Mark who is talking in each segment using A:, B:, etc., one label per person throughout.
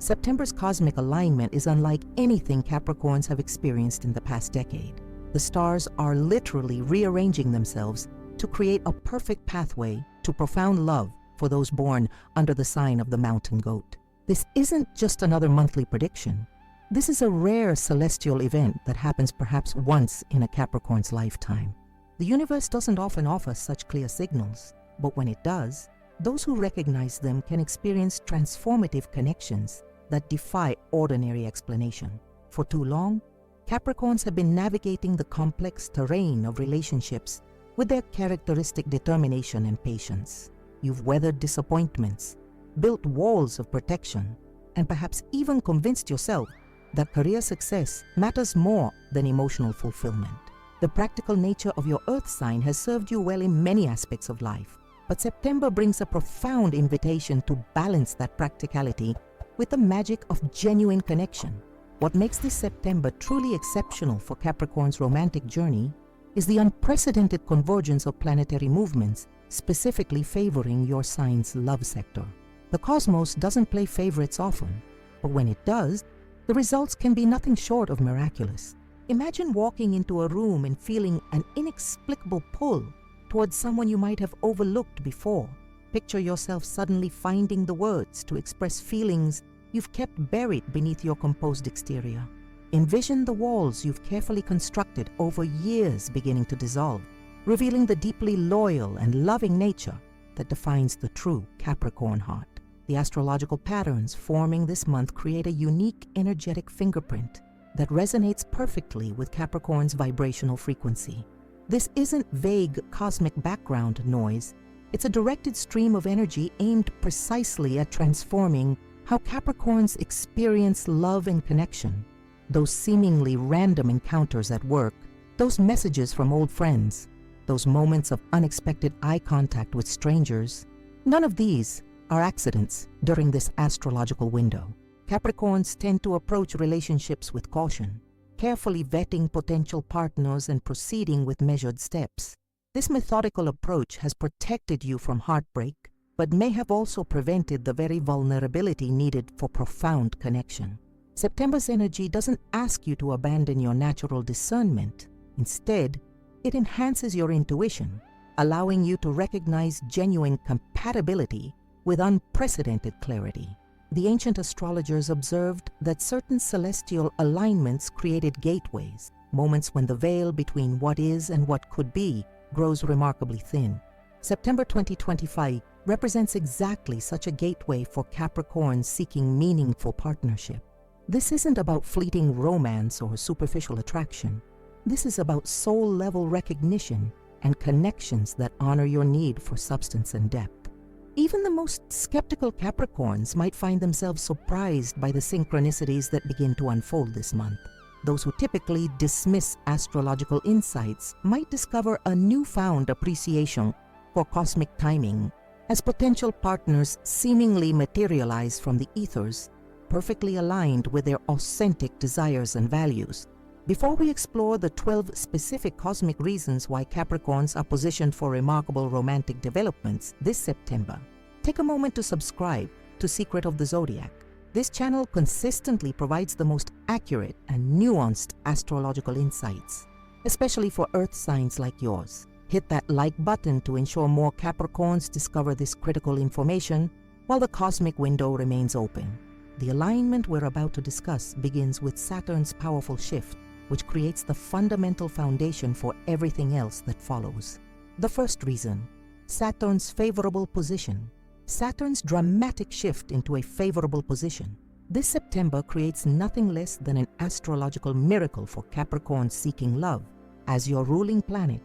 A: September's cosmic alignment is unlike anything Capricorns have experienced in the past decade. The stars are literally rearranging themselves to create a perfect pathway to profound love for those born under the sign of the mountain goat. This isn't just another monthly prediction. This is a rare celestial event that happens perhaps once in a Capricorn's lifetime. The universe doesn't often offer such clear signals, but when it does, those who recognize them can experience transformative connections that defy ordinary explanation. For too long, Capricorns have been navigating the complex terrain of relationships with their characteristic determination and patience. You've weathered disappointments, built walls of protection, and perhaps even convinced yourself that career success matters more than emotional fulfillment. The practical nature of your earth sign has served you well in many aspects of life, but September brings a profound invitation to balance that practicality with the magic of genuine connection. What makes this September truly exceptional for Capricorn's romantic journey is the unprecedented convergence of planetary movements specifically favoring your sign's love sector. The cosmos doesn't play favorites often, but when it does, the results can be nothing short of miraculous. Imagine walking into a room and feeling an inexplicable pull towards someone you might have overlooked before. Picture yourself suddenly finding the words to express feelings you've kept buried beneath your composed exterior. Envision the walls you've carefully constructed over years beginning to dissolve, revealing the deeply loyal and loving nature that defines the true Capricorn heart. The astrological patterns forming this month create a unique energetic fingerprint that resonates perfectly with Capricorn's vibrational frequency. This isn't vague cosmic background noise. It's a directed stream of energy aimed precisely at transforming how Capricorns experience love and connection. Those seemingly random encounters at work, those messages from old friends, those moments of unexpected eye contact with strangers, none of these are accidents during this astrological window. Capricorns tend to approach relationships with caution, carefully vetting potential partners and proceeding with measured steps. This methodical approach has protected you from heartbreak, but may have also prevented the very vulnerability needed for profound connection. September's energy doesn't ask you to abandon your natural discernment. Instead, it enhances your intuition, allowing you to recognize genuine compatibility with unprecedented clarity. The ancient astrologers observed that certain celestial alignments created gateways, moments when the veil between what is and what could be grows remarkably thin. September 2025 represents exactly such a gateway for Capricorns seeking meaningful partnership. This isn't about fleeting romance or superficial attraction. This is about soul-level recognition and connections that honor your need for substance and depth. Even the most skeptical Capricorns might find themselves surprised by the synchronicities that begin to unfold this month. Those who typically dismiss astrological insights might discover a newfound appreciation for cosmic timing as potential partners seemingly materialize from the ethers, perfectly aligned with their authentic desires and values. Before we explore the 12 specific cosmic reasons why Capricorns are positioned for remarkable romantic developments this September, take a moment to subscribe to Secret of the Zodiac. This channel consistently provides the most accurate and nuanced astrological insights, especially for earth signs like yours. Hit that like button to ensure more Capricorns discover this critical information while the cosmic window remains open. The alignment we're about to discuss begins with Saturn's powerful shift, which creates the fundamental foundation for everything else that follows. The first reason, Saturn's favorable position. Saturn's dramatic shift into a favorable position. This September creates nothing less than an astrological miracle for Capricorns seeking love. As your ruling planet,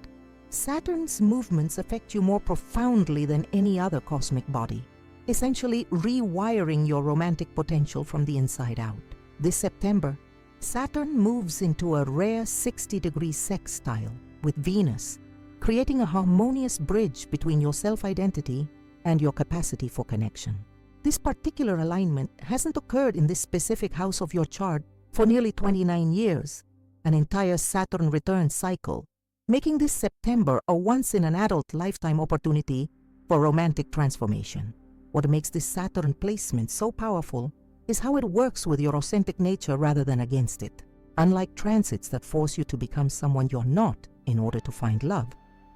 A: Saturn's movements affect you more profoundly than any other cosmic body, essentially rewiring your romantic potential from the inside out. This September, Saturn moves into a rare 60-degree sextile with Venus, creating a harmonious bridge between your self-identity and your capacity for connection. This particular alignment hasn't occurred in this specific house of your chart for nearly 29 years, an entire Saturn return cycle, making this September a once-in-an-adult lifetime opportunity for romantic transformation. What makes this Saturn placement so powerful is how it works with your authentic nature rather than against it. Unlike transits that force you to become someone you're not in order to find love,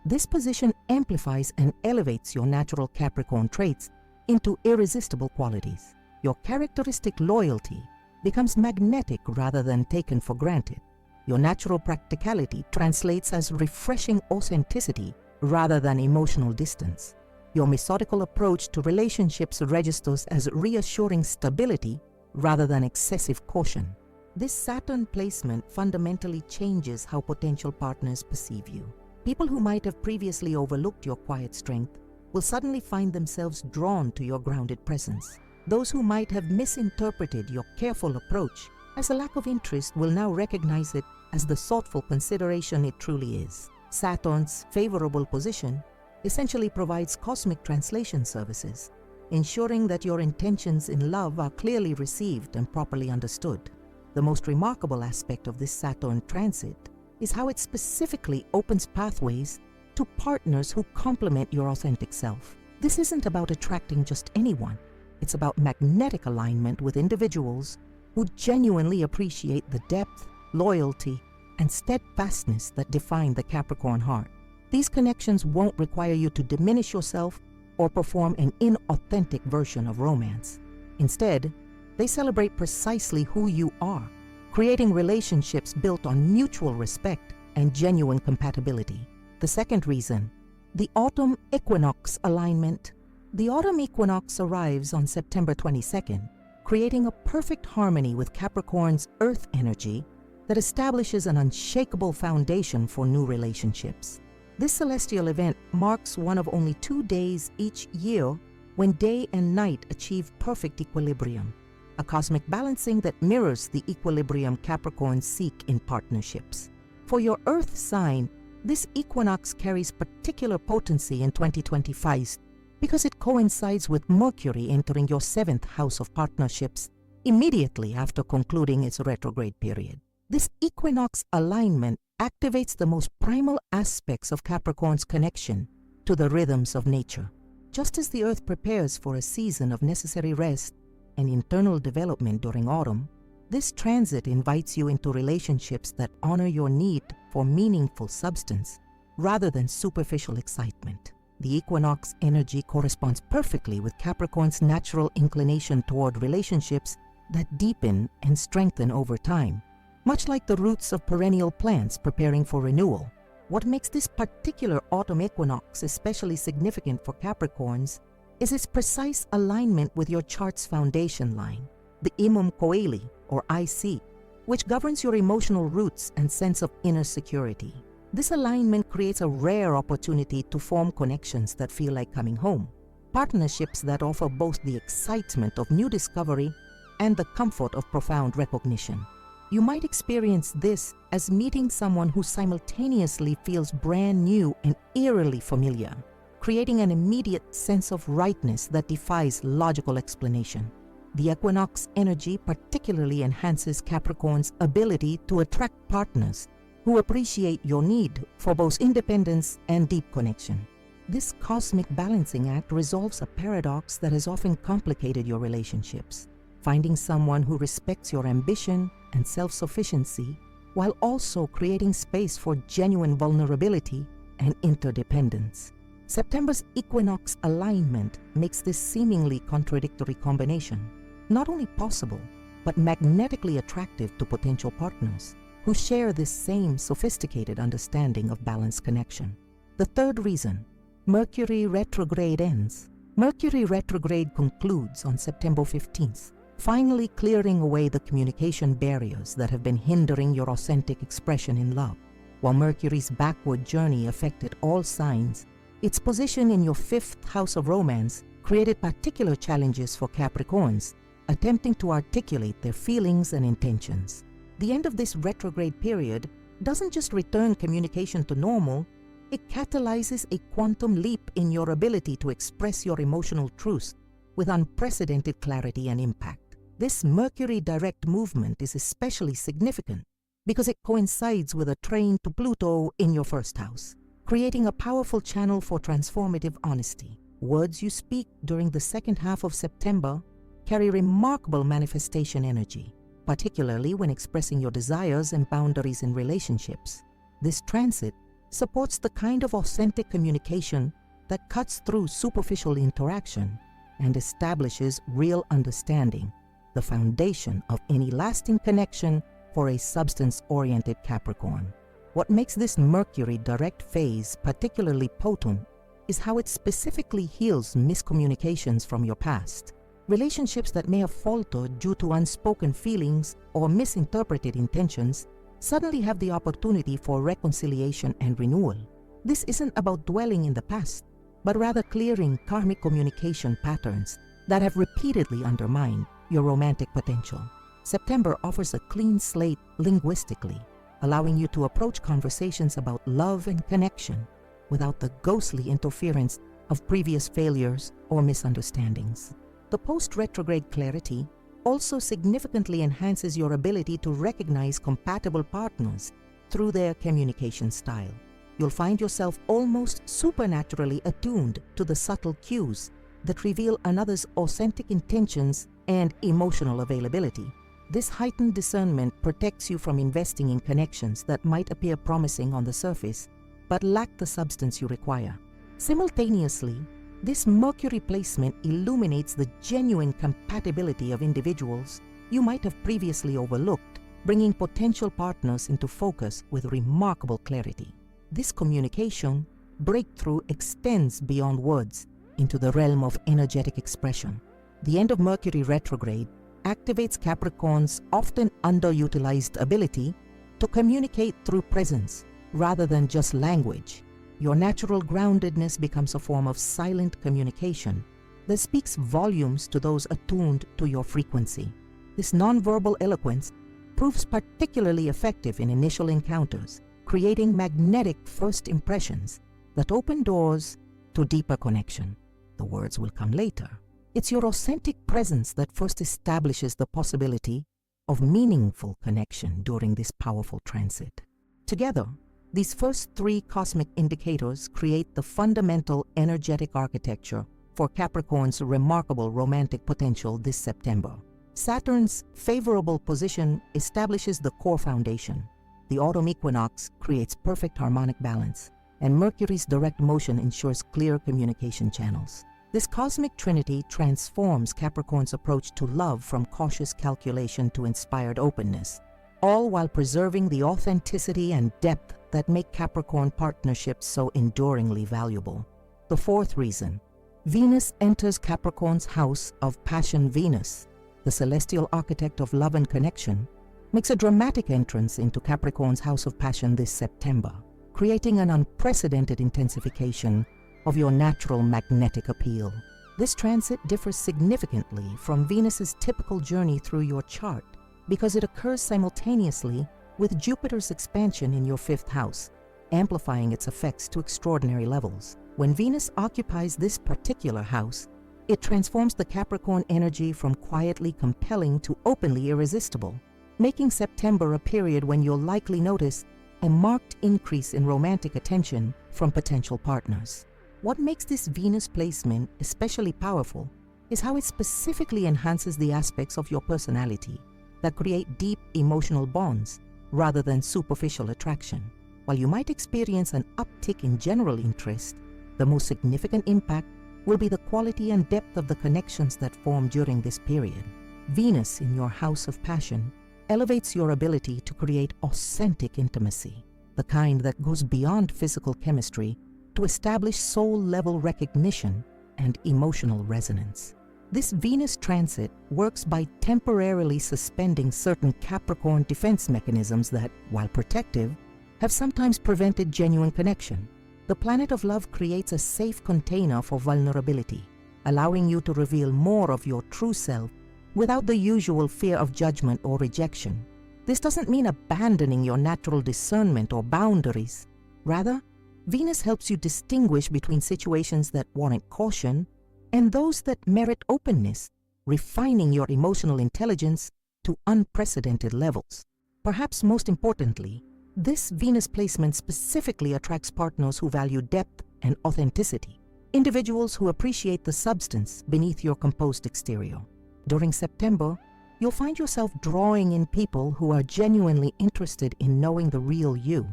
A: this position amplifies and elevates your natural Capricorn traits into irresistible qualities. Your characteristic loyalty becomes magnetic rather than taken for granted. Your natural practicality translates as refreshing authenticity rather than emotional distance. Your methodical approach to relationships registers as reassuring stability rather than excessive caution. This Saturn placement fundamentally changes how potential partners perceive you. People who might have previously overlooked your quiet strength will suddenly find themselves drawn to your grounded presence. Those who might have misinterpreted your careful approach as a lack of interest will now recognize it as the thoughtful consideration it truly is. Saturn's favorable position essentially provides cosmic translation services, ensuring that your intentions in love are clearly received and properly understood. The most remarkable aspect of this Saturn transit is how it specifically opens pathways to partners who complement your authentic self. This isn't about attracting just anyone. It's about magnetic alignment with individuals who genuinely appreciate the depth, loyalty, and steadfastness that define the Capricorn heart. These connections won't require you to diminish yourself or perform an inauthentic version of romance. Instead, they celebrate precisely who you are, creating relationships built on mutual respect and genuine compatibility. The second reason, the autumn equinox alignment. The autumn equinox arrives on September 22nd, creating a perfect harmony with Capricorn's earth energy that establishes an unshakable foundation for new relationships. This celestial event marks one of only 2 days each year when day and night achieve perfect equilibrium, a cosmic balancing that mirrors the equilibrium Capricorns seek in partnerships. For your earth sign, this equinox carries particular potency in 2025 because it coincides with Mercury entering your 7th house of partnerships immediately after concluding its retrograde period. This equinox alignment activates the most primal aspects of Capricorn's connection to the rhythms of nature. Just as the Earth prepares for a season of necessary rest and internal development during autumn, this transit invites you into relationships that honor your need for meaningful substance rather than superficial excitement. The equinox energy corresponds perfectly with Capricorn's natural inclination toward relationships that deepen and strengthen over time, much like the roots of perennial plants preparing for renewal. What makes this particular autumn equinox especially significant for Capricorns is its precise alignment with your chart's foundation line, the Imum Coeli, or IC, which governs your emotional roots and sense of inner security. This alignment creates a rare opportunity to form connections that feel like coming home, partnerships that offer both the excitement of new discovery and the comfort of profound recognition. You might experience this as meeting someone who simultaneously feels brand new and eerily familiar, creating an immediate sense of rightness that defies logical explanation. The equinox energy particularly enhances Capricorn's ability to attract partners who appreciate your need for both independence and deep connection. This cosmic balancing act resolves a paradox that has often complicated your relationships, finding someone who respects your ambition and self-sufficiency while also creating space for genuine vulnerability and interdependence. September's equinox alignment makes this seemingly contradictory combination not only possible, but magnetically attractive to potential partners who share this same sophisticated understanding of balanced connection. The third reason, Mercury retrograde ends. Mercury retrograde concludes on September 15th, finally clearing away the communication barriers that have been hindering your authentic expression in love. While Mercury's backward journey affected all signs, its position in your 5th house of romance created particular challenges for Capricorns, attempting to articulate their feelings and intentions. The end of this retrograde period doesn't just return communication to normal, it catalyzes a quantum leap in your ability to express your emotional truths with unprecedented clarity and impact. This Mercury direct movement is especially significant because it coincides with a trine to Pluto in your 1st house, creating a powerful channel for transformative honesty. Words you speak during the 2nd half of September carry remarkable manifestation energy, particularly when expressing your desires and boundaries in relationships. This transit supports the kind of authentic communication that cuts through superficial interaction and establishes real understanding, the foundation of any lasting connection for a substance-oriented Capricorn. What makes this Mercury direct phase particularly potent is how it specifically heals miscommunications from your past. Relationships that may have faltered due to unspoken feelings or misinterpreted intentions suddenly have the opportunity for reconciliation and renewal. This isn't about dwelling in the past, but rather clearing karmic communication patterns that have repeatedly undermined your romantic potential. September offers a clean slate linguistically, allowing you to approach conversations about love and connection without the ghostly interference of previous failures or misunderstandings. The post-retrograde clarity also significantly enhances your ability to recognize compatible partners through their communication style. You'll find yourself almost supernaturally attuned to the subtle cues that reveal another's authentic intentions and emotional availability. This heightened discernment protects you from investing in connections that might appear promising on the surface but lack the substance you require. Simultaneously, this Mercury placement illuminates the genuine compatibility of individuals you might have previously overlooked, bringing potential partners into focus with remarkable clarity. This communication breakthrough extends beyond words into the realm of energetic expression. The end of Mercury retrograde activates Capricorn's often underutilized ability to communicate through presence rather than just language. Your natural groundedness becomes a form of silent communication that speaks volumes to those attuned to your frequency. This nonverbal eloquence proves particularly effective in initial encounters, creating magnetic first impressions that open doors to deeper connection. The words will come later. It's your authentic presence that first establishes the possibility of meaningful connection during this powerful transit. Together, these first three cosmic indicators create the fundamental energetic architecture for Capricorn's remarkable romantic potential this September. Saturn's favorable position establishes the core foundation. The autumn equinox creates perfect harmonic balance, and Mercury's direct motion ensures clear communication channels. This cosmic trinity transforms Capricorn's approach to love from cautious calculation to inspired openness, all while preserving the authenticity and depth that make Capricorn partnerships so enduringly valuable. The fourth reason, Venus enters Capricorn's house of passion. Venus, the celestial architect of love and connection, makes a dramatic entrance into Capricorn's house of passion this September, creating an unprecedented intensification of your natural magnetic appeal. This transit differs significantly from Venus's typical journey through your chart because it occurs simultaneously with Jupiter's expansion in your fifth house, amplifying its effects to extraordinary levels. When Venus occupies this particular house, it transforms the Capricorn energy from quietly compelling to openly irresistible, making September a period when you'll likely notice a marked increase in romantic attention from potential partners. What makes this Venus placement especially powerful is how it specifically enhances the aspects of your personality that create deep emotional bonds rather than superficial attraction. While you might experience an uptick in general interest, the most significant impact will be the quality and depth of the connections that form during this period. Venus in your house of passion elevates your ability to create authentic intimacy, the kind that goes beyond physical chemistry to establish soul-level recognition and emotional resonance. This Venus transit works by temporarily suspending certain Capricorn defense mechanisms that, while protective, have sometimes prevented genuine connection. The planet of love creates a safe container for vulnerability, allowing you to reveal more of your true self without the usual fear of judgment or rejection. This doesn't mean abandoning your natural discernment or boundaries. Rather, Venus helps you distinguish between situations that warrant caution and those that merit openness, refining your emotional intelligence to unprecedented levels. Perhaps most importantly, this Venus placement specifically attracts partners who value depth and authenticity, individuals who appreciate the substance beneath your composed exterior. During September, you'll find yourself drawing in people who are genuinely interested in knowing the real you,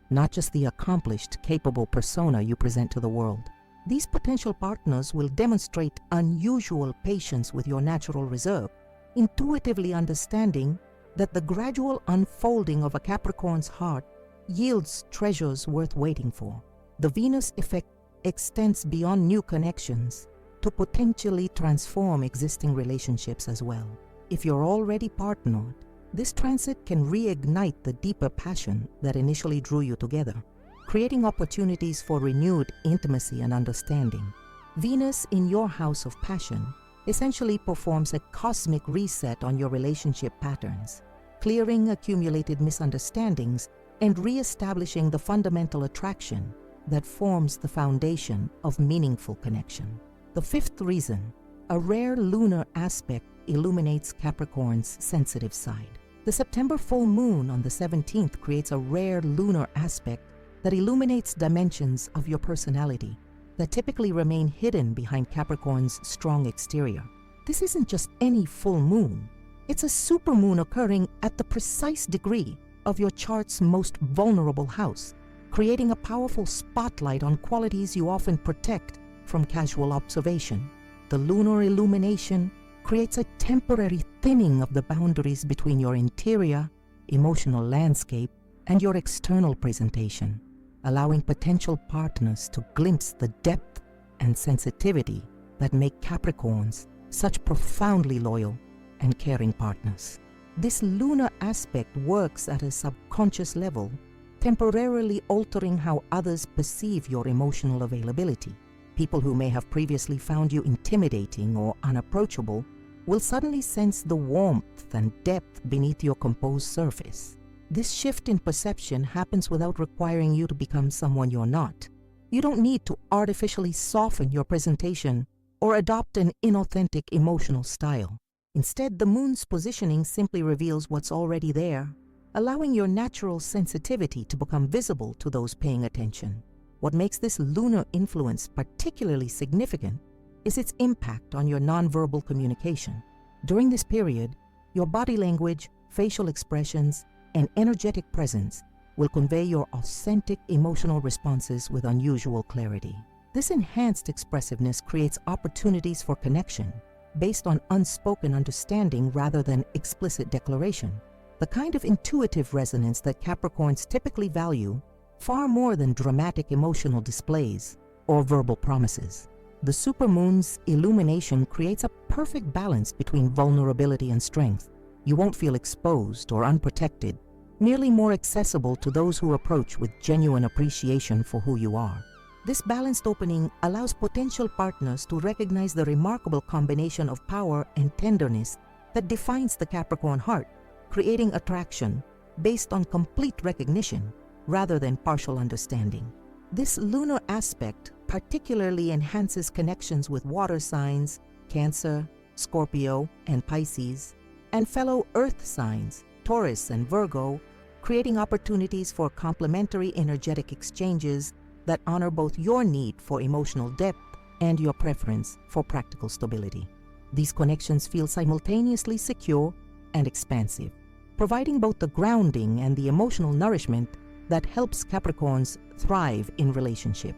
A: not just the accomplished, capable persona you present to the world. These potential partners will demonstrate unusual patience with your natural reserve, intuitively understanding that the gradual unfolding of a Capricorn's heart yields treasures worth waiting for. The Venus effect extends beyond new connections to potentially transform existing relationships as well. If you're already partnered, this transit can reignite the deeper passion that initially drew you together, creating opportunities for renewed intimacy and understanding. Venus in your house of passion essentially performs a cosmic reset on your relationship patterns, clearing accumulated misunderstandings and re-establishing the fundamental attraction that forms the foundation of meaningful connection. The fifth reason, a rare lunar aspect illuminates Capricorn's sensitive side. The September full moon on the 17th creates a rare lunar aspect that illuminates dimensions of your personality that typically remain hidden behind Capricorn's strong exterior. This isn't just any full moon. It's a supermoon occurring at the precise degree of your chart's most vulnerable house, creating a powerful spotlight on qualities you often protect from casual observation. The lunar illumination creates a temporary thinning of the boundaries between your interior, emotional landscape, and your external presentation, allowing potential partners to glimpse the depth and sensitivity that make Capricorns such profoundly loyal and caring partners. This lunar aspect works at a subconscious level, temporarily altering how others perceive your emotional availability. People who may have previously found you intimidating or unapproachable will suddenly sense the warmth and depth beneath your composed surface. This shift in perception happens without requiring you to become someone you're not. You don't need to artificially soften your presentation or adopt an inauthentic emotional style. Instead, the moon's positioning simply reveals what's already there, allowing your natural sensitivity to become visible to those paying attention. What makes this lunar influence particularly significant is its impact on your nonverbal communication. During this period, your body language, facial expressions, and energetic presence will convey your authentic emotional responses with unusual clarity. This enhanced expressiveness creates opportunities for connection based on unspoken understanding rather than explicit declaration, the kind of intuitive resonance that Capricorns typically value far more than dramatic emotional displays or verbal promises. The supermoon's illumination creates a perfect balance between vulnerability and strength. You won't feel exposed or unprotected, merely more accessible to those who approach with genuine appreciation for who you are. This balanced opening allows potential partners to recognize the remarkable combination of power and tenderness that defines the Capricorn heart, creating attraction based on complete recognition rather than partial understanding. This lunar aspect particularly enhances connections with water signs, Cancer, Scorpio, and Pisces, and fellow earth signs, Taurus and Virgo, creating opportunities for complementary energetic exchanges that honor both your need for emotional depth and your preference for practical stability. These connections feel simultaneously secure and expansive, providing both the grounding and the emotional nourishment that helps Capricorns thrive in relationship.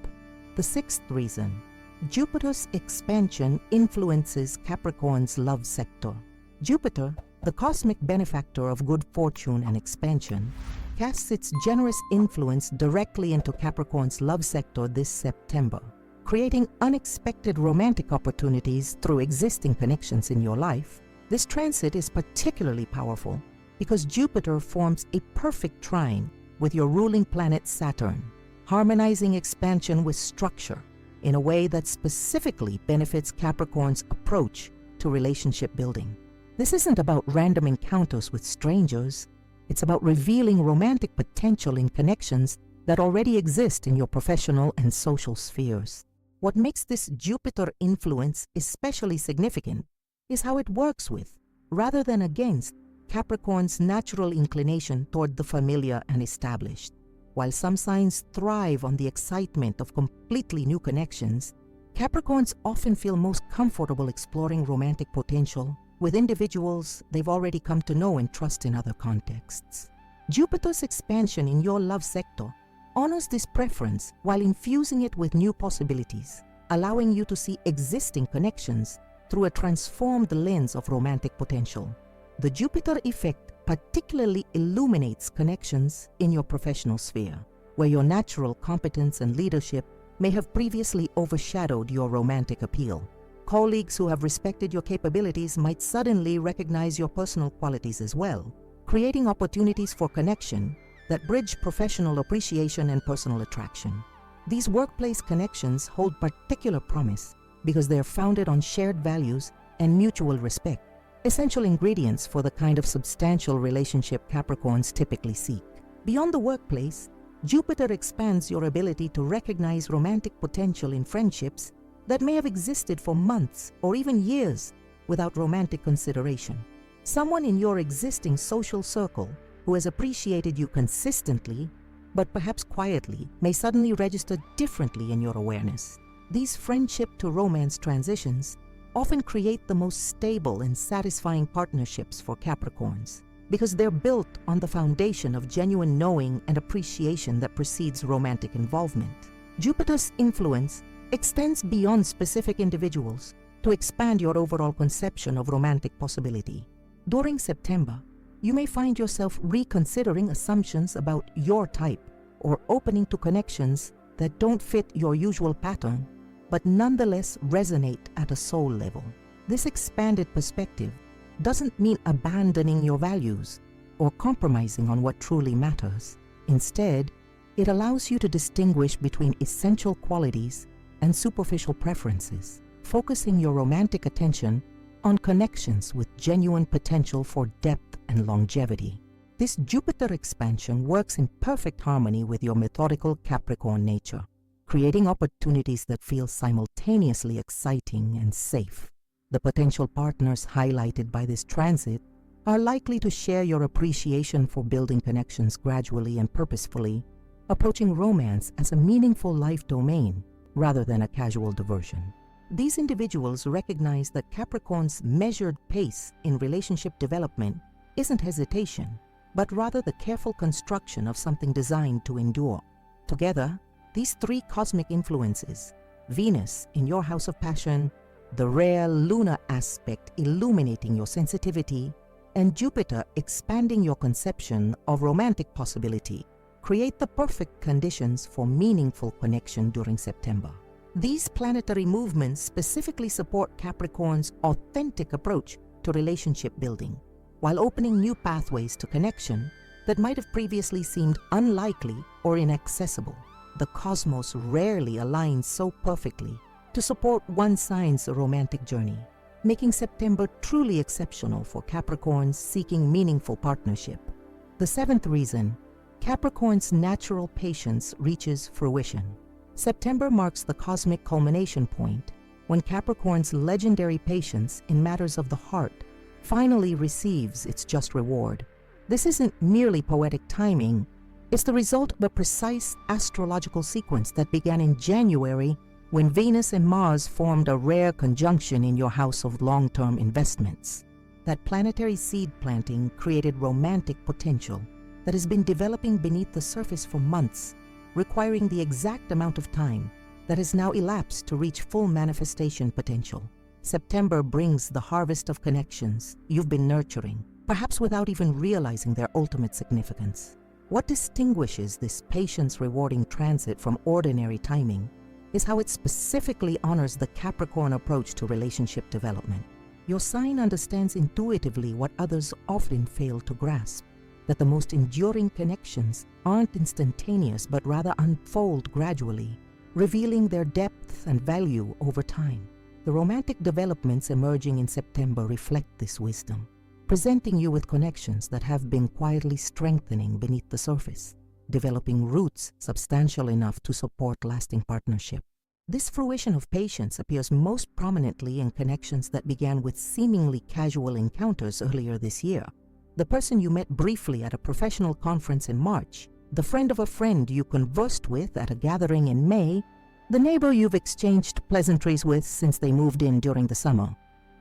A: The sixth reason, Jupiter's expansion influences Capricorn's love sector. Jupiter, the cosmic benefactor of good fortune and expansion, casts its generous influence directly into Capricorn's love sector this September, creating unexpected romantic opportunities through existing connections in your life. This transit is particularly powerful because Jupiter forms a perfect trine with your ruling planet Saturn, harmonizing expansion with structure in a way that specifically benefits Capricorn's approach to relationship building. This isn't about random encounters with strangers. It's about revealing romantic potential in connections that already exist in your professional and social spheres. What makes this Jupiter influence especially significant is how it works with, rather than against, Capricorn's natural inclination toward the familiar and established. While some signs thrive on the excitement of completely new connections, Capricorns often feel most comfortable exploring romantic potential with individuals they've already come to know and trust in other contexts. Jupiter's expansion in your love sector honors this preference while infusing it with new possibilities, allowing you to see existing connections through a transformed lens of romantic potential. The Jupiter effect particularly illuminates connections in your professional sphere, where your natural competence and leadership may have previously overshadowed your romantic appeal. Colleagues who have respected your capabilities might suddenly recognize your personal qualities as well, creating opportunities for connection that bridge professional appreciation and personal attraction. These workplace connections hold particular promise because they are founded on shared values and mutual respect, essential ingredients for the kind of substantial relationship Capricorns typically seek. Beyond the workplace, Jupiter expands your ability to recognize romantic potential in friendships that may have existed for months or even years without romantic consideration. Someone in your existing social circle who has appreciated you consistently, but perhaps quietly, may suddenly register differently in your awareness. These friendship-to-romance transitions often create the most stable and satisfying partnerships for Capricorns because they're built on the foundation of genuine knowing and appreciation that precedes romantic involvement. Jupiter's influence extends beyond specific individuals to expand your overall conception of romantic possibility. During September, you may find yourself reconsidering assumptions about your type or opening to connections that don't fit your usual pattern but nonetheless resonate at a soul level. This expanded perspective doesn't mean abandoning your values or compromising on what truly matters. Instead, it allows you to distinguish between essential qualities and superficial preferences, focusing your romantic attention on connections with genuine potential for depth and longevity. This Jupiter expansion works in perfect harmony with your methodical Capricorn nature, creating opportunities that feel simultaneously exciting and safe. The potential partners highlighted by this transit are likely to share your appreciation for building connections gradually and purposefully, approaching romance as a meaningful life domain rather than a casual diversion. These individuals recognize that Capricorn's measured pace in relationship development isn't hesitation, but rather the careful construction of something designed to endure. Together, these three cosmic influences, Venus in your house of passion, the rare lunar aspect illuminating your sensitivity, and Jupiter expanding your conception of romantic possibility, create the perfect conditions for meaningful connection during September. These planetary movements specifically support Capricorn's authentic approach to relationship building, while opening new pathways to connection that might have previously seemed unlikely or inaccessible. The cosmos rarely aligns so perfectly to support one sign's romantic journey, making September truly exceptional for Capricorns seeking meaningful partnership. The seventh reason, Capricorn's natural patience reaches fruition. September marks the cosmic culmination point when Capricorn's legendary patience in matters of the heart finally receives its just reward. This isn't merely poetic timing, it's the result of a precise astrological sequence that began in January when Venus and Mars formed a rare conjunction in your house of long-term investments. That planetary seed planting created romantic potential that has been developing beneath the surface for months, requiring the exact amount of time that has now elapsed to reach full manifestation potential. September brings the harvest of connections you've been nurturing, perhaps without even realizing their ultimate significance. What distinguishes this patience-rewarding transit from ordinary timing is how it specifically honors the Capricorn approach to relationship development. Your sign understands intuitively what others often fail to grasp, that the most enduring connections aren't instantaneous but rather unfold gradually, revealing their depth and value over time. The romantic developments emerging in September reflect this wisdom, presenting you with connections that have been quietly strengthening beneath the surface, developing roots substantial enough to support lasting partnership. This fruition of patience appears most prominently in connections that began with seemingly casual encounters earlier this year. The person you met briefly at a professional conference in March, the friend of a friend you conversed with at a gathering in May, the neighbor you've exchanged pleasantries with since they moved in during the summer.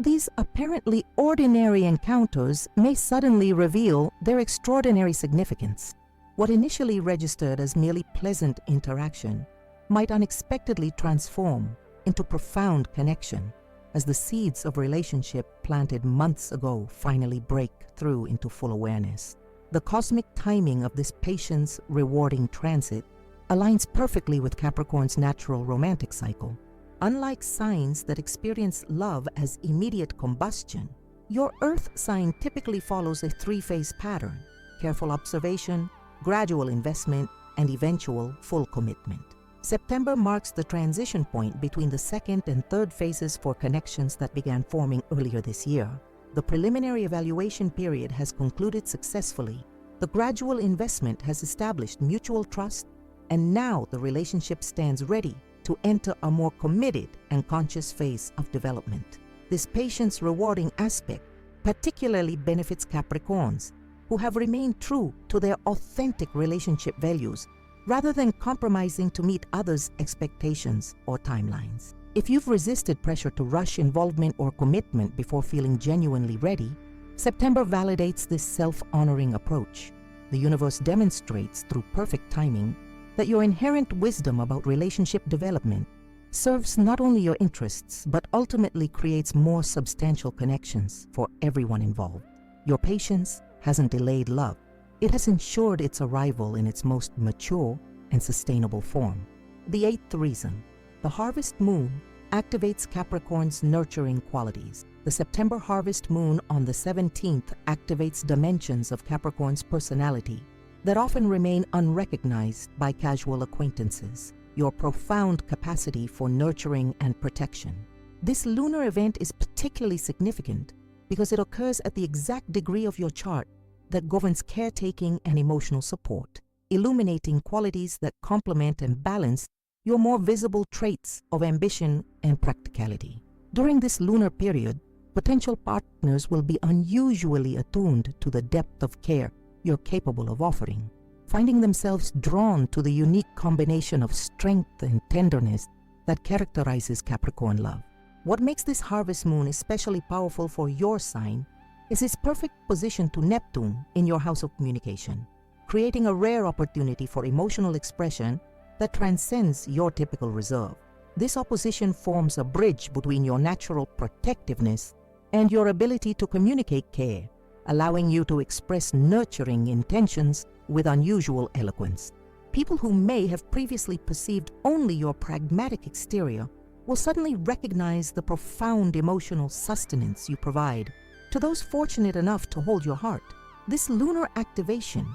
A: These apparently ordinary encounters may suddenly reveal their extraordinary significance. What initially registered as merely pleasant interaction might unexpectedly transform into profound connection as the seeds of relationship planted months ago finally break through into full awareness. The cosmic timing of this patience rewarding transit aligns perfectly with Capricorn's natural romantic cycle. Unlike signs that experience love as immediate combustion, your Earth sign typically follows a three-phase pattern: careful observation, gradual investment, and eventual full commitment. September marks the transition point between the second and third phases for connections that began forming earlier this year. The preliminary evaluation period has concluded successfully. The gradual investment has established mutual trust, and now the relationship stands ready to enter a more committed and conscious phase of development. This patience-rewarding aspect particularly benefits Capricorns, who have remained true to their authentic relationship values rather than compromising to meet others' expectations or timelines. If you've resisted pressure to rush involvement or commitment before feeling genuinely ready, September validates this self-honoring approach. The universe demonstrates through perfect timing that your inherent wisdom about relationship development serves not only your interests, but ultimately creates more substantial connections for everyone involved. Your patience hasn't delayed love. It has ensured its arrival in its most mature and sustainable form. The eighth reason: the harvest moon activates Capricorn's nurturing qualities. The September harvest moon on the 17th activates dimensions of Capricorn's personality that often remain unrecognized by casual acquaintances: your profound capacity for nurturing and protection. This lunar event is particularly significant because it occurs at the exact degree of your chart that governs caretaking and emotional support, illuminating qualities that complement and balance your more visible traits of ambition and practicality. During this lunar period, potential partners will be unusually attuned to the depth of care you're capable of offering, finding themselves drawn to the unique combination of strength and tenderness that characterizes Capricorn love. What makes this harvest moon especially powerful for your sign is its perfect position to Neptune in your house of communication, creating a rare opportunity for emotional expression that transcends your typical reserve. This opposition forms a bridge between your natural protectiveness and your ability to communicate care, allowing you to express nurturing intentions with unusual eloquence. People who may have previously perceived only your pragmatic exterior will suddenly recognize the profound emotional sustenance you provide to those fortunate enough to hold your heart. This lunar activation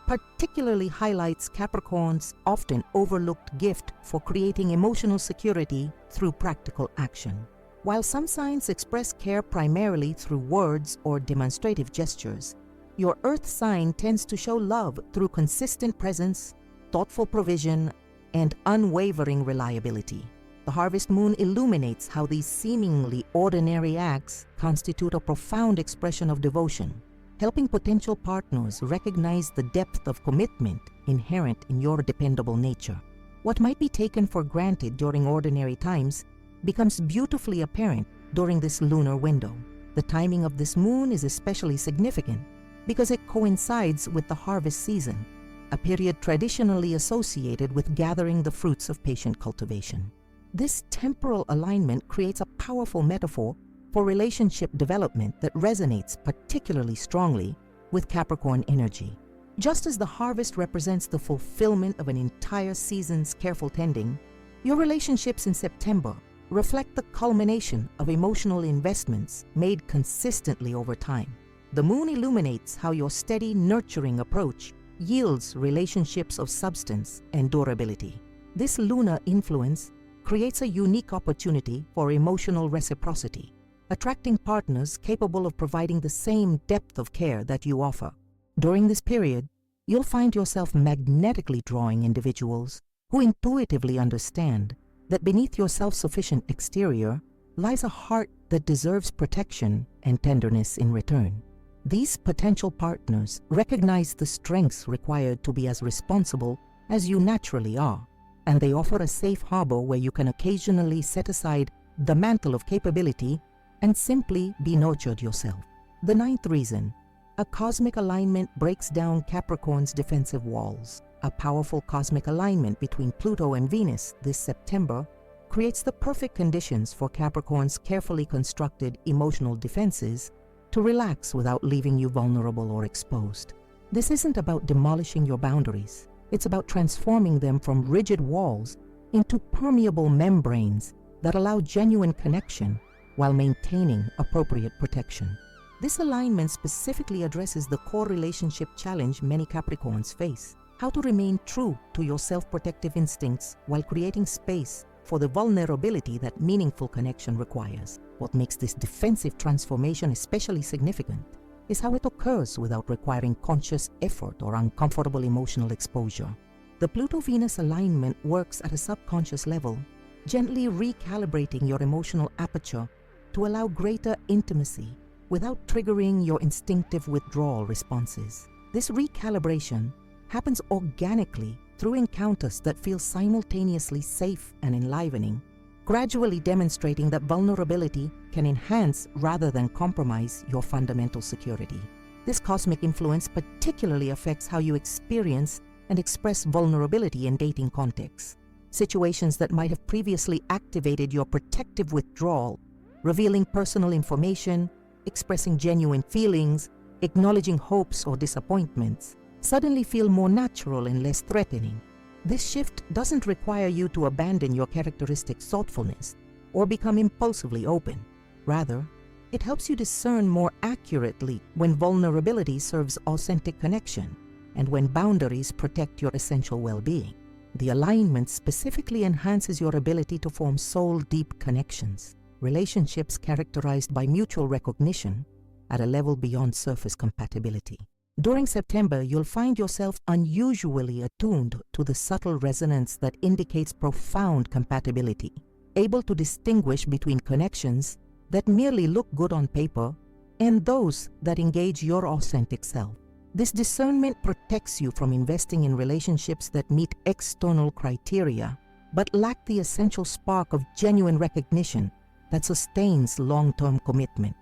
A: particularly highlights Capricorn's often overlooked gift for creating emotional security through practical action. While some signs express care primarily through words or demonstrative gestures, your Earth sign tends to show love through consistent presence, thoughtful provision, and unwavering reliability. The harvest moon illuminates how these seemingly ordinary acts constitute a profound expression of devotion, helping potential partners recognize the depth of commitment inherent in your dependable nature. What might be taken for granted during ordinary times becomes beautifully apparent during this lunar window. The timing of this moon is especially significant because it coincides with the harvest season, a period traditionally associated with gathering the fruits of patient cultivation. This temporal alignment creates a powerful metaphor for relationship development that resonates particularly strongly with Capricorn energy. Just as the harvest represents the fulfillment of an entire season's careful tending, your relationships in September reflect the culmination of emotional investments made consistently over time. The moon illuminates how your steady, nurturing approach yields relationships of substance and durability. This lunar influence creates a unique opportunity for emotional reciprocity, attracting partners capable of providing the same depth of care that you offer. During this period, you'll find yourself magnetically drawing individuals who intuitively understand that beneath your self-sufficient exterior lies a heart that deserves protection and tenderness in return. These potential partners recognize the strengths required to be as responsible as you naturally are, and they offer a safe harbor where you can occasionally set aside the mantle of capability and simply be nurtured yourself. The 9th reason, a cosmic alignment breaks down Capricorn's defensive walls. A powerful cosmic alignment between Pluto and Venus this September creates the perfect conditions for Capricorn's carefully constructed emotional defenses to relax without leaving you vulnerable or exposed. This isn't about demolishing your boundaries. It's about transforming them from rigid walls into permeable membranes that allow genuine connection while maintaining appropriate protection. This alignment specifically addresses the core relationship challenge many Capricorns face: how to remain true to your self-protective instincts while creating space for the vulnerability that meaningful connection requires. What makes this defensive transformation especially significant is how it occurs without requiring conscious effort or uncomfortable emotional exposure. The Pluto-Venus alignment works at a subconscious level, gently recalibrating your emotional aperture to allow greater intimacy without triggering your instinctive withdrawal responses. This recalibration happens organically through encounters that feel simultaneously safe and enlivening, gradually demonstrating that vulnerability can enhance rather than compromise your fundamental security. This cosmic influence particularly affects how you experience and express vulnerability in dating contexts. Situations that might have previously activated your protective withdrawal, revealing personal information, expressing genuine feelings, acknowledging hopes or disappointments, suddenly feel more natural and less threatening. This shift doesn't require you to abandon your characteristic thoughtfulness or become impulsively open. Rather, it helps you discern more accurately when vulnerability serves authentic connection and when boundaries protect your essential well-being. The alignment specifically enhances your ability to form soul-deep connections, relationships characterized by mutual recognition at a level beyond surface compatibility. During September, you'll find yourself unusually attuned to the subtle resonance that indicates profound compatibility, able to distinguish between connections that merely look good on paper and those that engage your authentic self. This discernment protects you from investing in relationships that meet external criteria but lack the essential spark of genuine recognition that sustains long-term commitment.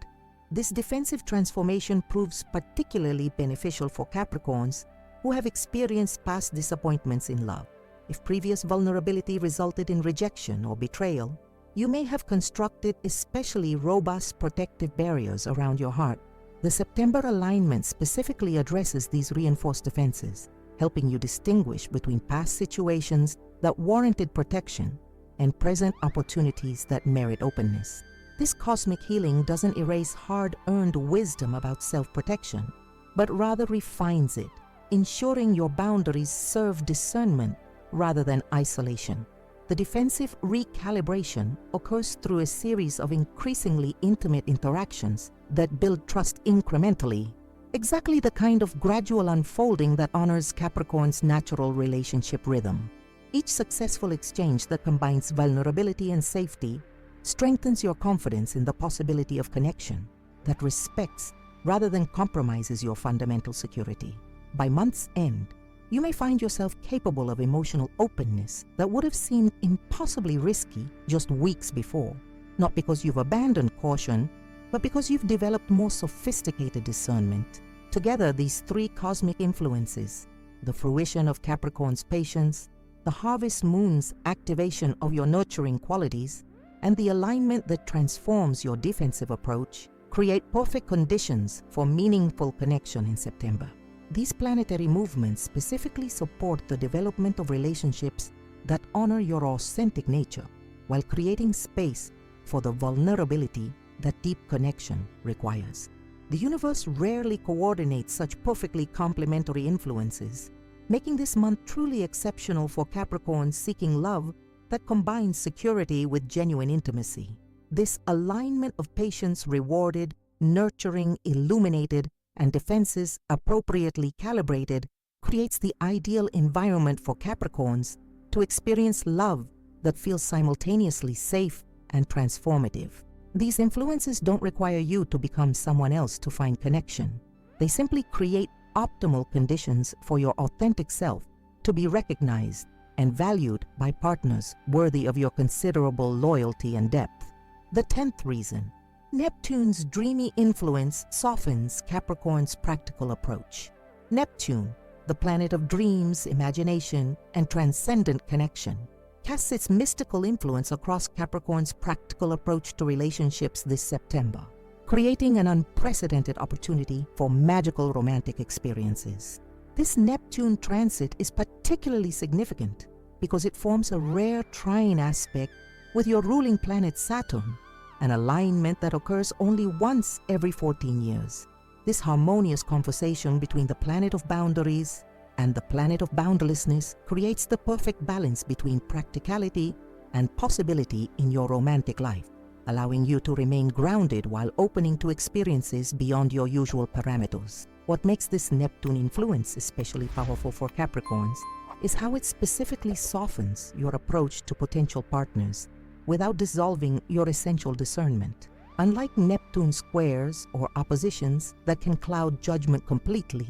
A: This defensive transformation proves particularly beneficial for Capricorns who have experienced past disappointments in love. If previous vulnerability resulted in rejection or betrayal, you may have constructed especially robust protective barriers around your heart. The September alignment specifically addresses these reinforced defenses, helping you distinguish between past situations that warranted protection and present opportunities that merit openness. This cosmic healing doesn't erase hard-earned wisdom about self-protection, but rather refines it, ensuring your boundaries serve discernment rather than isolation. The defensive recalibration occurs through a series of increasingly intimate interactions that build trust incrementally, exactly the kind of gradual unfolding that honors Capricorn's natural relationship rhythm. Each successful exchange that combines vulnerability and safety strengthens your confidence in the possibility of connection that respects rather than compromises your fundamental security. By month's end, you may find yourself capable of emotional openness that would have seemed impossibly risky just weeks before, not because you've abandoned caution, but because you've developed more sophisticated discernment. Together, these three cosmic influences, the fruition of Capricorn's patience, the harvest moon's activation of your nurturing qualities, and the alignment that transforms your defensive approach, create perfect conditions for meaningful connection in September. These planetary movements specifically support the development of relationships that honor your authentic nature while creating space for the vulnerability that deep connection requires. The universe rarely coordinates such perfectly complementary influences, making this month truly exceptional for Capricorns seeking love that combines security with genuine intimacy. This alignment of patience rewarded, nurturing, illuminated, and defenses appropriately calibrated creates the ideal environment for Capricorns to experience love that feels simultaneously safe and transformative. These influences don't require you to become someone else to find connection. They simply create optimal conditions for your authentic self to be recognized and valued by partners worthy of your considerable loyalty and depth. The 10th reason, Neptune's dreamy influence softens Capricorn's practical approach. Neptune, the planet of dreams, imagination, and transcendent connection, casts its mystical influence across Capricorn's practical approach to relationships this September, creating an unprecedented opportunity for magical romantic experiences. This Neptune transit is particularly significant because it forms a rare trine aspect with your ruling planet Saturn, an alignment that occurs only once every 14 years. This harmonious conversation between the planet of boundaries and the planet of boundlessness creates the perfect balance between practicality and possibility in your romantic life, allowing you to remain grounded while opening to experiences beyond your usual parameters. What makes this Neptune influence especially powerful for Capricorns is how it specifically softens your approach to potential partners without dissolving your essential discernment. Unlike Neptune squares or oppositions that can cloud judgment completely,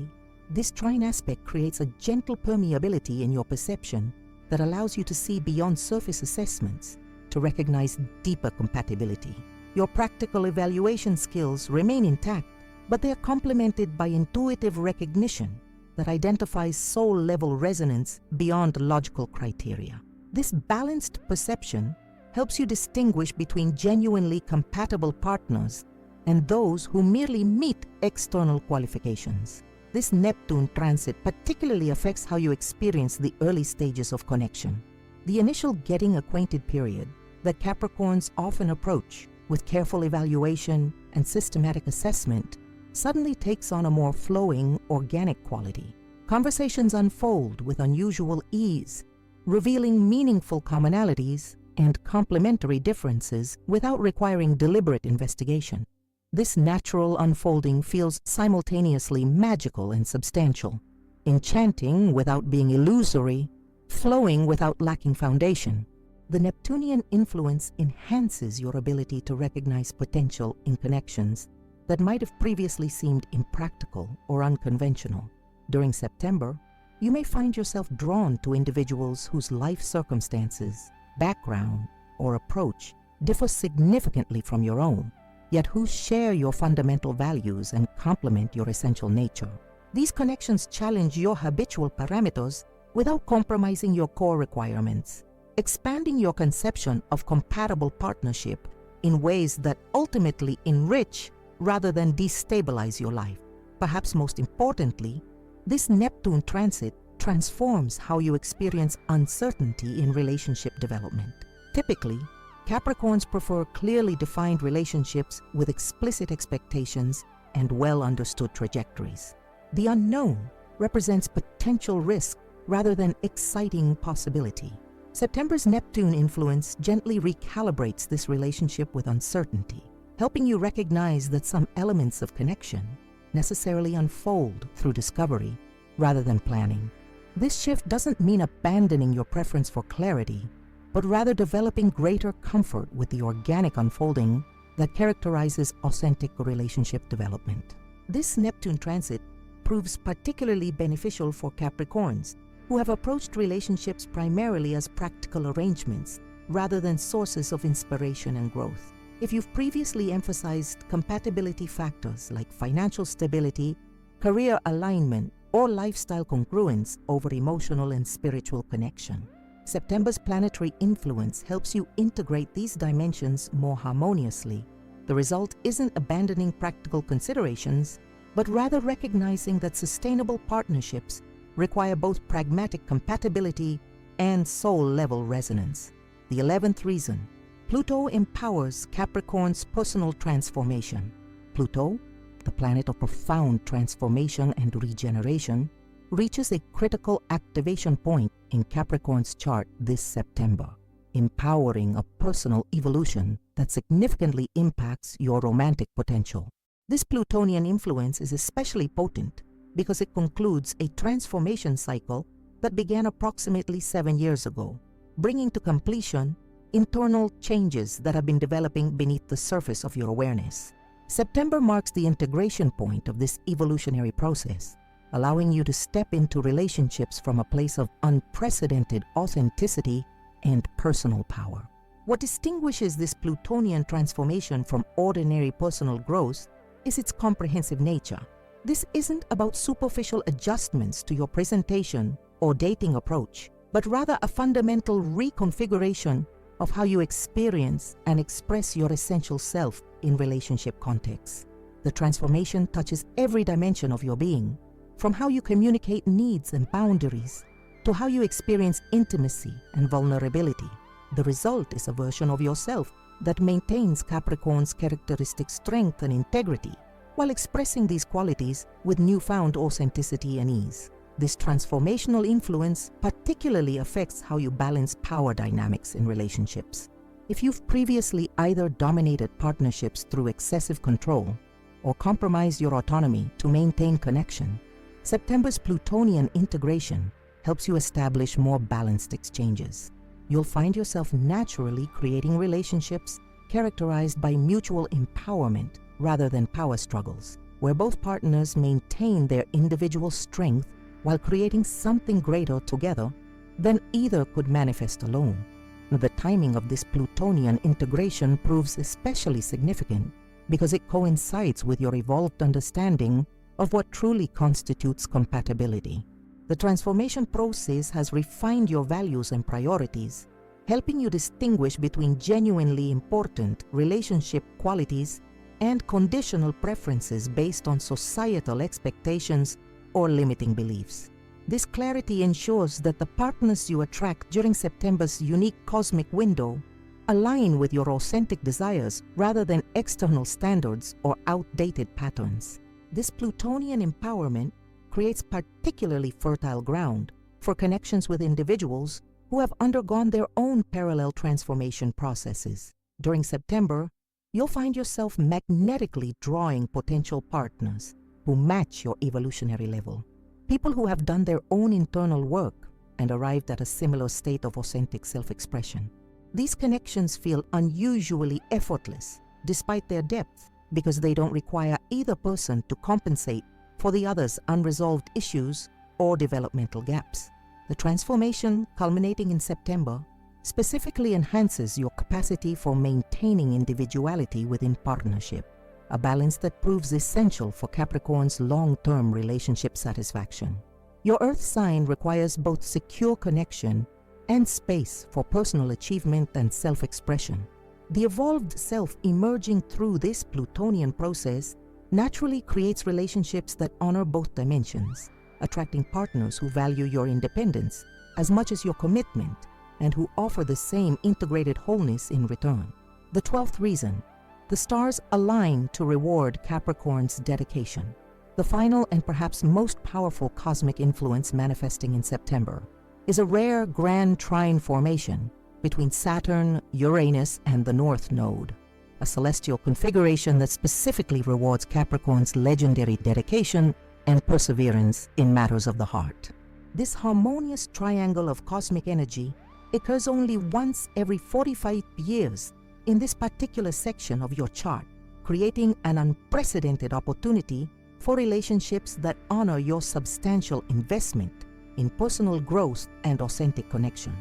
A: this trine aspect creates a gentle permeability in your perception that allows you to see beyond surface assessments to recognize deeper compatibility. Your practical evaluation skills remain intact, but they are complemented by intuitive recognition that identifies soul-level resonance beyond logical criteria. This balanced perception helps you distinguish between genuinely compatible partners and those who merely meet external qualifications. This Neptune transit particularly affects how you experience the early stages of connection. The initial getting acquainted period that Capricorns often approach with careful evaluation and systematic assessment suddenly takes on a more flowing, organic quality. Conversations unfold with unusual ease, revealing meaningful commonalities and complementary differences without requiring deliberate investigation. This natural unfolding feels simultaneously magical and substantial, enchanting without being illusory, flowing without lacking foundation. The Neptunian influence enhances your ability to recognize potential in connections that might have previously seemed impractical or unconventional. During September, you may find yourself drawn to individuals whose life circumstances, background, or approach differ significantly from your own, yet who share your fundamental values and complement your essential nature. These connections challenge your habitual parameters without compromising your core requirements, expanding your conception of compatible partnership in ways that ultimately enrich rather than destabilize your life. Perhaps most importantly, this Neptune transit transforms how you experience uncertainty in relationship development. Typically, Capricorns prefer clearly defined relationships with explicit expectations and well-understood trajectories. The unknown represents potential risk rather than exciting possibility. September's Neptune influence gently recalibrates this relationship with uncertainty, helping you recognize that some elements of connection necessarily unfold through discovery rather than planning. This shift doesn't mean abandoning your preference for clarity, but rather developing greater comfort with the organic unfolding that characterizes authentic relationship development. This Neptune transit proves particularly beneficial for Capricorns who have approached relationships primarily as practical arrangements rather than sources of inspiration and growth. If you've previously emphasized compatibility factors like financial stability, career alignment, or lifestyle congruence over emotional and spiritual connection, September's planetary influence helps you integrate these dimensions more harmoniously. The result isn't abandoning practical considerations, but rather recognizing that sustainable partnerships require both pragmatic compatibility and soul-level resonance. The 11th reason: Pluto empowers Capricorn's personal transformation. Pluto, the planet of profound transformation and regeneration, reaches a critical activation point in Capricorn's chart this September, empowering a personal evolution that significantly impacts your romantic potential. This Plutonian influence is especially potent because it concludes a transformation cycle that began approximately 7 years ago, bringing to completion internal changes that have been developing beneath the surface of your awareness. September marks the integration point of this evolutionary process, allowing you to step into relationships from a place of unprecedented authenticity and personal power. What distinguishes this Plutonian transformation from ordinary personal growth is its comprehensive nature. This isn't about superficial adjustments to your presentation or dating approach, but rather a fundamental reconfiguration of how you experience and express your essential self in relationship contexts. The transformation touches every dimension of your being, from how you communicate needs and boundaries to how you experience intimacy and vulnerability. The result is a version of yourself that maintains Capricorn's characteristic strength and integrity while expressing these qualities with newfound authenticity and ease. This transformational influence particularly affects how you balance power dynamics in relationships. If you've previously either dominated partnerships through excessive control or compromised your autonomy to maintain connection, September's Plutonian integration helps you establish more balanced exchanges. You'll find yourself naturally creating relationships characterized by mutual empowerment rather than power struggles, where both partners maintain their individual strength while creating something greater together than either could manifest alone. The timing of this Plutonian integration proves especially significant because it coincides with your evolved understanding of what truly constitutes compatibility. The transformation process has refined your values and priorities, helping you distinguish between genuinely important relationship qualities and conditional preferences based on societal expectations or limiting beliefs. This clarity ensures that the partners you attract during September's unique cosmic window align with your authentic desires rather than external standards or outdated patterns. This Plutonian empowerment creates particularly fertile ground for connections with individuals who have undergone their own parallel transformation processes. During September, you'll find yourself magnetically drawing potential partners who match your evolutionary level. People who have done their own internal work and arrived at a similar state of authentic self-expression. These connections feel unusually effortless despite their depth because they don't require either person to compensate for the other's unresolved issues or developmental gaps. The transformation culminating in September specifically enhances your capacity for maintaining individuality within partnership, a balance that proves essential for Capricorn's long-term relationship satisfaction. Your Earth sign requires both secure connection and space for personal achievement and self-expression. The evolved self emerging through this Plutonian process naturally creates relationships that honor both dimensions, attracting partners who value your independence as much as your commitment and who offer the same integrated wholeness in return. The 12th reason: the stars align to reward Capricorn's dedication. The final and perhaps most powerful cosmic influence manifesting in September is a rare grand trine formation between Saturn, Uranus, and the North Node, a celestial configuration that specifically rewards Capricorn's legendary dedication and perseverance in matters of the heart. This harmonious triangle of cosmic energy occurs only once every 45 years in this particular section of your chart, creating an unprecedented opportunity for relationships that honor your substantial investment in personal growth and authentic connection.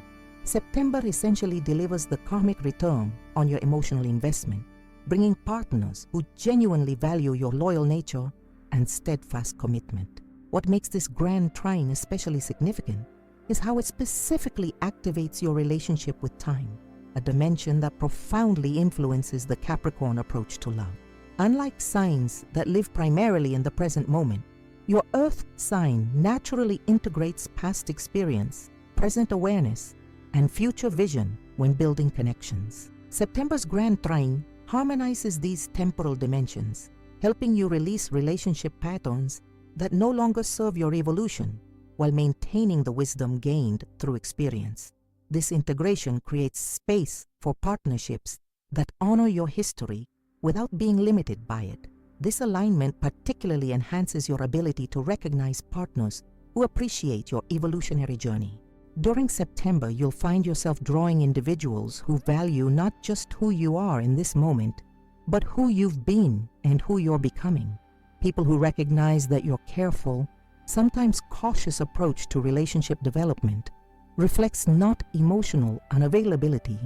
A: September essentially delivers the karmic return on your emotional investment, bringing partners who genuinely value your loyal nature and steadfast commitment. What makes this grand trine especially significant is how it specifically activates your relationship with time, a dimension that profoundly influences the Capricorn approach to love. Unlike signs that live primarily in the present moment, your Earth sign naturally integrates past experience, present awareness, and future vision when building connections. September's grand trine harmonizes these temporal dimensions, helping you release relationship patterns that no longer serve your evolution while maintaining the wisdom gained through experience. This integration creates space for partnerships that honor your history without being limited by it. This alignment particularly enhances your ability to recognize partners who appreciate your evolutionary journey. During September, you'll find yourself drawing individuals who value not just who you are in this moment, but who you've been and who you're becoming. People who recognize that your careful, sometimes cautious approach to relationship development reflects not emotional unavailability,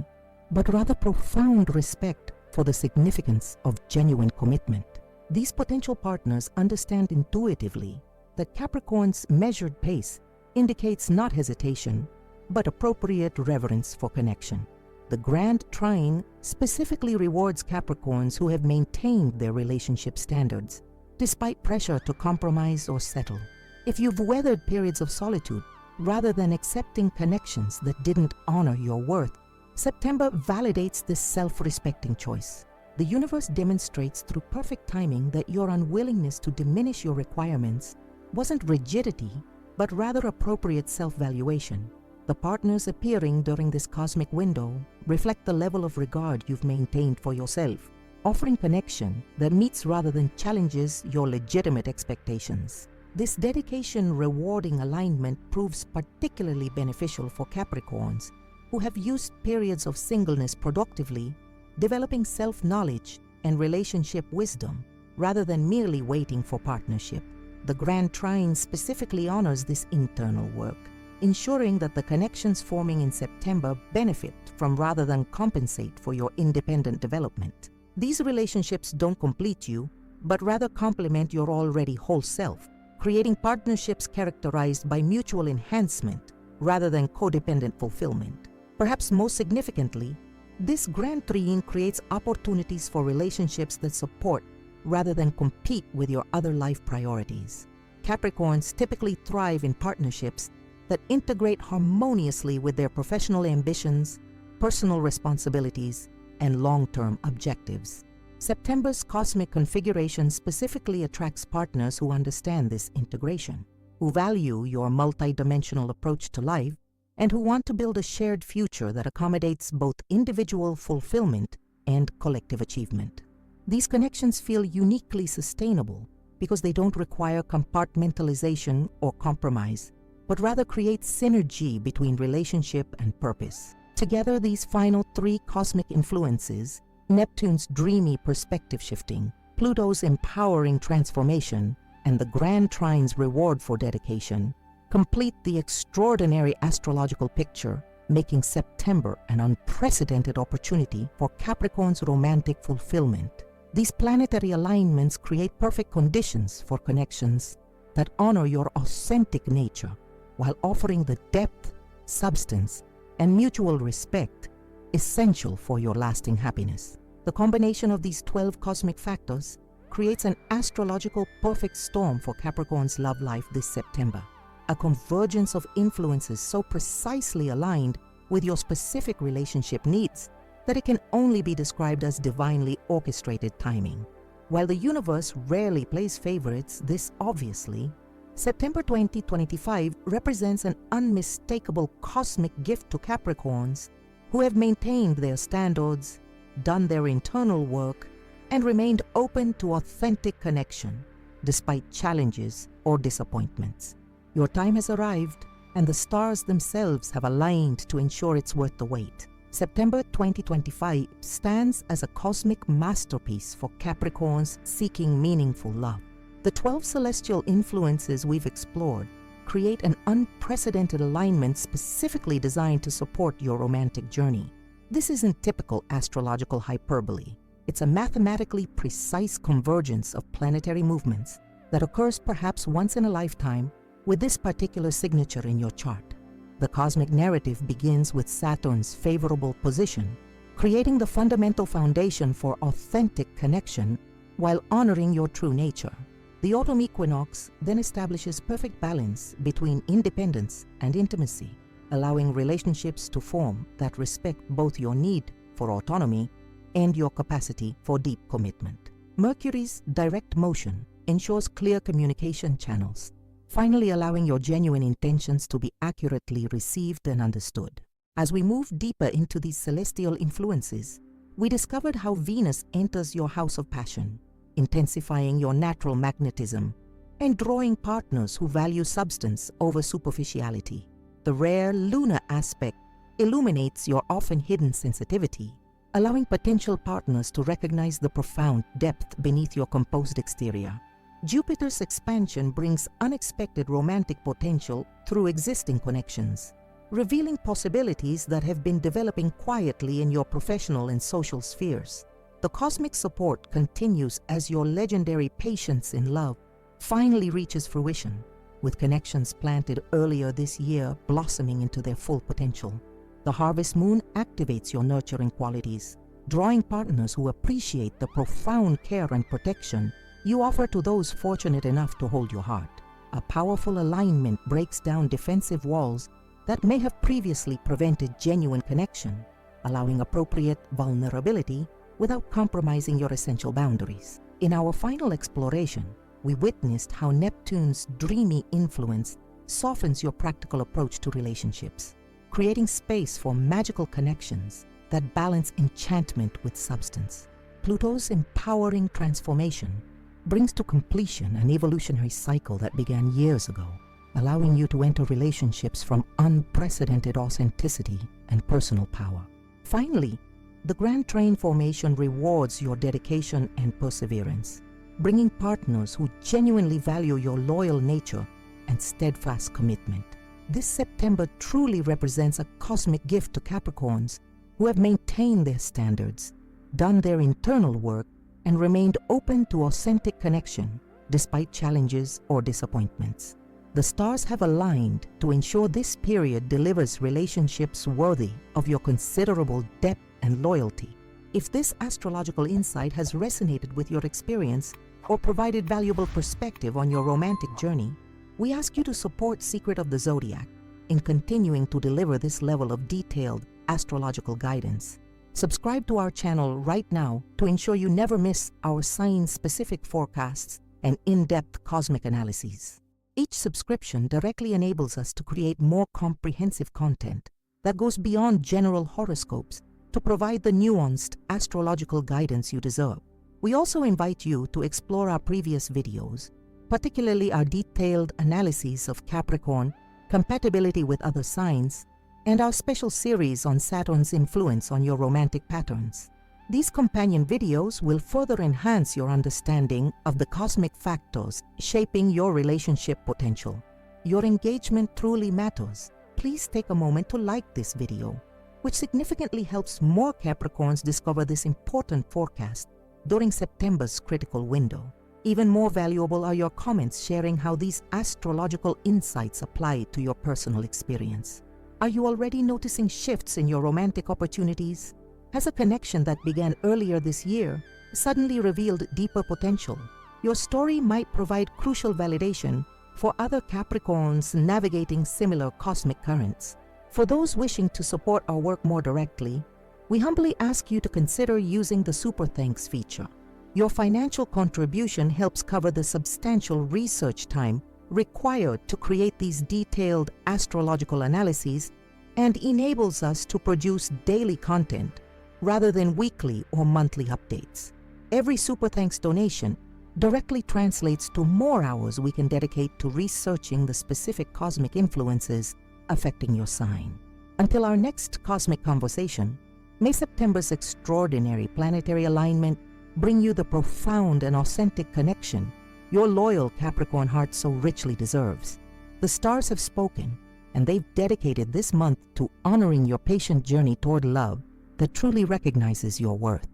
A: but rather profound respect for the significance of genuine commitment. These potential partners understand intuitively that Capricorn's measured pace indicates not hesitation, but appropriate reverence for connection. The Grand Trine specifically rewards Capricorns who have maintained their relationship standards, despite pressure to compromise or settle. If you've weathered periods of solitude, rather than accepting connections that didn't honor your worth, September validates this self-respecting choice. The universe demonstrates through perfect timing that your unwillingness to diminish your requirements wasn't rigidity, but rather appropriate self-valuation. The partners appearing during this cosmic window reflect the level of regard you've maintained for yourself, offering connection that meets rather than challenges your legitimate expectations. This dedication-rewarding alignment proves particularly beneficial for Capricorns, who have used periods of singleness productively, developing self-knowledge and relationship wisdom, rather than merely waiting for partnership. The Grand Trine specifically honors this internal work, ensuring that the connections forming in September benefit from rather than compensate for your independent development. These relationships don't complete you, but rather complement your already whole self, creating partnerships characterized by mutual enhancement rather than codependent fulfillment. Perhaps most significantly, this Grand Trine creates opportunities for relationships that support rather than compete with your other life priorities. Capricorns typically thrive in partnerships that integrate harmoniously with their professional ambitions, personal responsibilities, and long-term objectives. September's cosmic configuration specifically attracts partners who understand this integration, who value your multidimensional approach to life, and who want to build a shared future that accommodates both individual fulfillment and collective achievement. These connections feel uniquely sustainable because they don't require compartmentalization or compromise, but rather create synergy between relationship and purpose. Together, these final three cosmic influences, Neptune's dreamy perspective shifting, Pluto's empowering transformation, and the Grand Trine's reward for dedication, complete the extraordinary astrological picture, making September an unprecedented opportunity for Capricorn's romantic fulfillment. These planetary alignments create perfect conditions for connections that honor your authentic nature while offering the depth, substance, and mutual respect essential for your lasting happiness. The combination of these 12 cosmic factors creates an astrological perfect storm for Capricorn's love life this September, a convergence of influences so precisely aligned with your specific relationship needs that it can only be described as divinely orchestrated timing. While the universe rarely plays favorites this obviously, September 2025 represents an unmistakable cosmic gift to Capricorns who have maintained their standards, done their internal work, and remained open to authentic connection despite challenges or disappointments. Your time has arrived, and the stars themselves have aligned to ensure it's worth the wait. September 2025 stands as a cosmic masterpiece for Capricorns seeking meaningful love. The 12 celestial influences we've explored create an unprecedented alignment specifically designed to support your romantic journey. This isn't typical astrological hyperbole. It's a mathematically precise convergence of planetary movements that occurs perhaps once in a lifetime with this particular signature in your chart. The cosmic narrative begins with Saturn's favorable position, creating the fundamental foundation for authentic connection while honoring your true nature. The autumn equinox then establishes perfect balance between independence and intimacy, allowing relationships to form that respect both your need for autonomy and your capacity for deep commitment. Mercury's direct motion ensures clear communication channels, finally allowing your genuine intentions to be accurately received and understood. As we move deeper into these celestial influences, we discovered how Venus enters your house of passion, intensifying your natural magnetism and drawing partners who value substance over superficiality. The rare lunar aspect illuminates your often hidden sensitivity, allowing potential partners to recognize the profound depth beneath your composed exterior. Jupiter's expansion brings unexpected romantic potential through existing connections, revealing possibilities that have been developing quietly in your professional and social spheres. The cosmic support continues as your legendary patience in love finally reaches fruition, with connections planted earlier this year blossoming into their full potential. The harvest moon activates your nurturing qualities, drawing partners who appreciate the profound care and protection you offer to those fortunate enough to hold your heart. A powerful alignment breaks down defensive walls that may have previously prevented genuine connection, allowing appropriate vulnerability without compromising your essential boundaries. In our final exploration, we witnessed how Neptune's dreamy influence softens your practical approach to relationships, creating space for magical connections that balance enchantment with substance. Pluto's empowering transformation brings to completion an evolutionary cycle that began years ago, allowing you to enter relationships from unprecedented authenticity and personal power. Finally, the Grand Train formation rewards your dedication and perseverance, bringing partners who genuinely value your loyal nature and steadfast commitment. This September truly represents a cosmic gift to Capricorns who have maintained their standards, done their internal work, and remained open to authentic connection despite challenges or disappointments. The stars have aligned to ensure this period delivers relationships worthy of your considerable depth and loyalty. If this astrological insight has resonated with your experience or provided valuable perspective on your romantic journey, we ask you to support Secret of the Zodiac in continuing to deliver this level of detailed astrological guidance. Subscribe to our channel right now to ensure you never miss our sign-specific forecasts and in-depth cosmic analyses. Each subscription directly enables us to create more comprehensive content that goes beyond general horoscopes to provide the nuanced astrological guidance you deserve. We also invite you to explore our previous videos, particularly our detailed analyses of Capricorn, compatibility with other signs, and our special series on Saturn's influence on your romantic patterns. These companion videos will further enhance your understanding of the cosmic factors shaping your relationship potential. Your engagement truly matters. Please take a moment to like this video, which significantly helps more Capricorns discover this important forecast during September's critical window. Even more valuable are your comments sharing how these astrological insights apply to your personal experience. Are you already noticing shifts in your romantic opportunities? Has a connection that began earlier this year suddenly revealed deeper potential? Your story might provide crucial validation for other Capricorns navigating similar cosmic currents. For those wishing to support our work more directly, we humbly ask you to consider using the Super Thanks feature. Your financial contribution helps cover the substantial research time required to create these detailed astrological analyses and enables us to produce daily content rather than weekly or monthly updates. Every Super Thanks donation directly translates to more hours we can dedicate to researching the specific cosmic influences affecting your sign. Until our next cosmic conversation, may September's extraordinary planetary alignment bring you the profound and authentic connection your loyal Capricorn heart so richly deserves. The stars have spoken, and they've dedicated this month to honoring your patient journey toward love that truly recognizes your worth.